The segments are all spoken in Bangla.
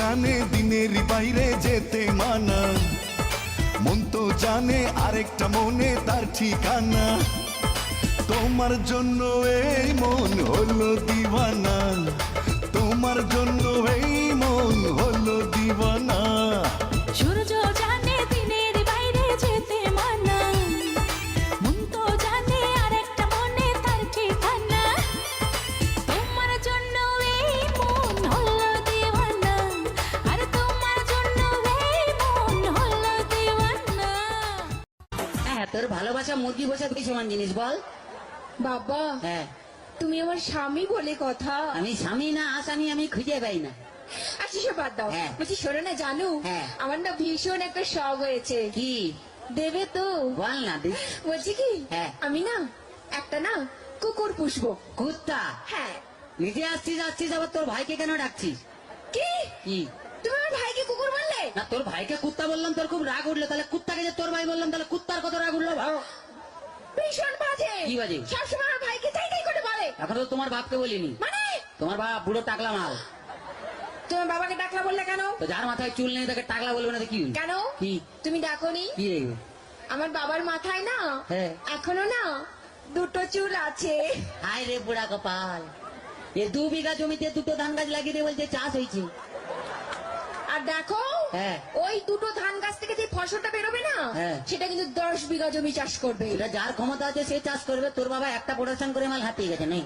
জানে দিনের বাইরে যেতে মানা, মন তো জানে আরেকটা মনে তার ঠিকানা। তোমার জন্য এই মন হলো দিওয়ানা, তোমার জন্য এই মন হলো দিওয়ানা। সূর্য জানে দিনের বাইরে যেতে মানা, মন তো জানে আরেকটা মনে তার ঠিকানা। তোমার জন্য এই মন হলো দিওয়ানা, আর তোমার জন্য এই মন হলো দিওয়ানা। হ্যাঁ, তোর ভালোবাসা মুরগি বসা দুই সমান জিনিস বল। বাবা, হ্যাঁ, তুমি আমার স্বামী বলে কথা। আমি স্বামী না আসামি আমি খুঁজে পাই না। আচ্ছা সে বাদ দাও, হ্যাঁ। বলছি শোনো না জানু, হ্যাঁ। আমার না ভীষণ একটা শখ হয়েছে। কি দেবে তো? বল না দিস। বলছি কি, হ্যাঁ। আমি না একটা না কুকুর পুষবো। কুত্তা? হ্যাঁ। নিজে আসছিস আসছিস আবার তোর ভাইকে কেন ডাকছিস? কি কি তুমি আমার ভাইকে কুকুর বললে? না, তোর ভাইকে কুত্তা বললাম তোর খুব রাগ উঠলো, তাহলে কুত্তাকে যে তোর ভাই বললাম তাহলে কুত্তার কত রাগ উঠলো ভালো। ভীষণ বাজে। কি বাজে? সবসময় আমার ভাইকে তাই তাই করে বলে। এখন তো তোমার বাপকে বলিনি। মানে তোমার বাপ বুড়ো টাকলা মাল। তোমার বাবাকে ডাকলা বললে কেন? তো যার মাথায় চুল নেই তাকে টাকলা বলবে না তো কি হলো? কেন কি তুমি ডাকোনি? কি রে? আমার বাবার মাথায় না হ্যাঁ। এখনো না দুটো চুল আছে। হায় রে বুড়া কপাল, এ 2 বিঘা জমিতে দুটো ধান গাছ লাগিয়ে দিয়ে বলছে চাষ হয়েছে। আর দেখো, হ্যাঁ। ওই দুটো ধান গাছ থেকে যে ফসলটা বেরোবে না, হ্যাঁ। সেটা কিন্তু 10 বিঘা জমি চাষ করবে। এটা যার ক্ষমতা আছে সে চাষ করবে। তোর বাবা একটা প্রোডাকশন করে মাল হাতিয়ে গেছে নেই।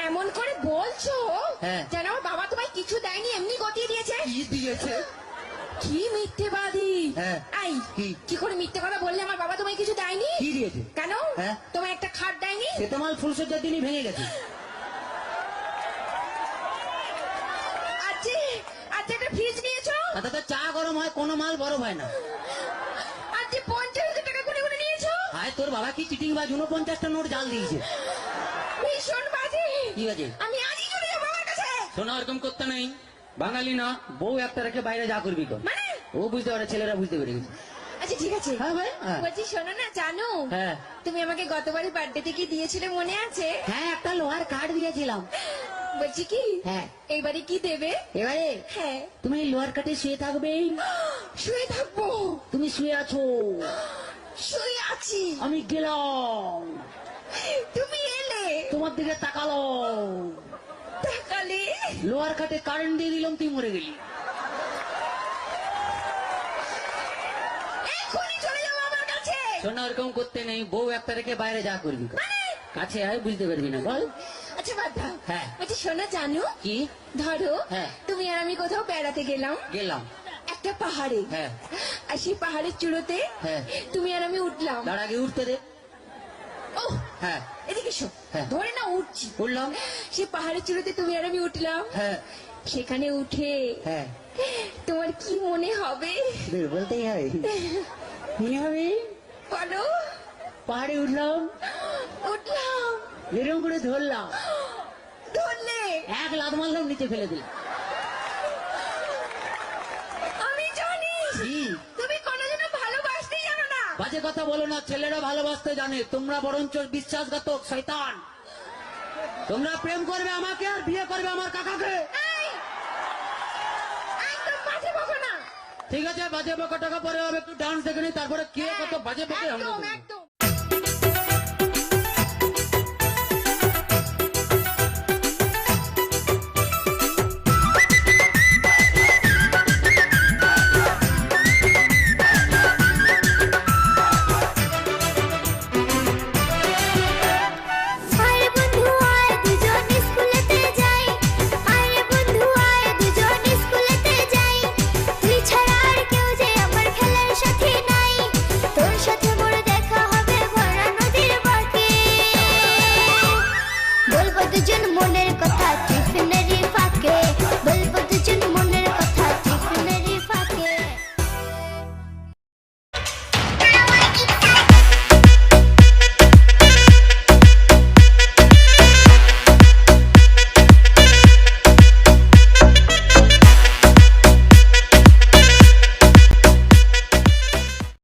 এমন করে বলছো হ্যাঁ। যেন আমার বাবা তোমায় কিছু দেয়নি, এমনি গতিয়ে দিয়েছে। কি দিয়েছে? কি মিথ্যেবাদী! হ্যাঁ। এই, কি? কি করে মিথ্যে কথা বললে আমার বাবা তোমায় কিছু দেয়নি? কি দিয়েছে? কেন? হ্যাঁ। তোমায় একটা খাট দেয়নি? সে তো মাল ফুলসজ্জার দিনই ভেঙে গেছে। আচ্ছা আচ্ছা, একটা ফ্রিজ নিয়েছো? তাতে তো চা গরম হয়, কোনো মাল বরফ হয় না। আচ্ছা 50,000 টাকা করে করে নিয়েছো? হায় তোর বাবা কি চিটিং বাজ, 49টা নোট জাল দিয়েছে। ভীষণ বাজে। কি বাজে? আমি আজই চলে যাবো বাবার কাছে। শোনা ওরকম করতে নেই, বাঙালি না। বউ একটা রেখে বাইরে যা করবি কর। মানে? ও বুঝতে পারে, ছেলেরা বুঝতে পেরে গেছে। আচ্ছা ঠিক আছে। হ্যাঁ ভাই, হ্যাঁ। বলছি শোনো না জানো, হ্যাঁ। তুমি আমাকে গতবারই বার্থডেতে কি দিয়েছিলে মনে আছে? হ্যাঁ, একটা লোহার কাঠ দিয়েছিলাম। বলছি কি, হ্যাঁ। এইবারে কি দেবে? এবারে হ্যাঁ। তুমি লোহার কাঠে শুয়ে থাকবে। শুয়ে থাকবো? তুমি শুয়ে আছো, শুয়ে আছি, আমি গেলাম, তুমি এলে, তোমার দিকে তাকালো, তাকালে, লোহার কাঠে কারেন্ট দিয়ে দিলাম, তুই মরে গেলি। এখনই চলে যাবো আমার কাছে। শোনা ওরকম করতে নেই, বউ একটা রেখে বাইরে যা করবি কর। মানে? কাছে আয়, বুঝতে পারবি না বল। আচ্ছা বাদ দাও। হ্যাঁ। বলছি শোনো জানো, কি? ধরো হ্যাঁ। তুমি আর আমি কোথাও বেড়াতে গেলাম গেলাম। একটা পাহাড়ে। হ্যাঁ। আর সেই পাহাড়ের চূড়োতে হ্যাঁ। তুমি আর আমি উঠলাম। তার আগে উঠতে দে। ও হ্যাঁ। এদিকে এসো। হ্যাঁ। ধরে না উঠছি। উঠলাম। সে পাহাড়ের চূড়োতে তুমি আর আমি উঠলাম। হ্যাঁ। সেখানে উঠে হ্যাঁ। তোমার কি মনে হবে? বলতেই হবে, মনে হবে। বলো। পাহাড়ে উঠলাম, উঠলাম, এরকম করে ধরলাম, ধরলে, এক লাত মারলাম, নিচে ফেলে দিলাম। আমি জানি কি? তুমি কোনোদিনও ভালোবাসতেই জানো না। বাজে কথা বলো না, ছেলেরা ভালোবাসতে জানে, তোমরা বরঞ্চ বিশ্বাসঘাতক শয়তান। তোমরা প্রেম করবে আমাকে আর বিয়ে করবে আমার কাকাকে। এই, একদম বাজে বকো না। ঠিক আছে, বাজে বকা টাকা পরে হবে, একটু ডান্স দেখে নি, তারপরে কে কত বাজে বকে আমরা একদম দেখবো। একদম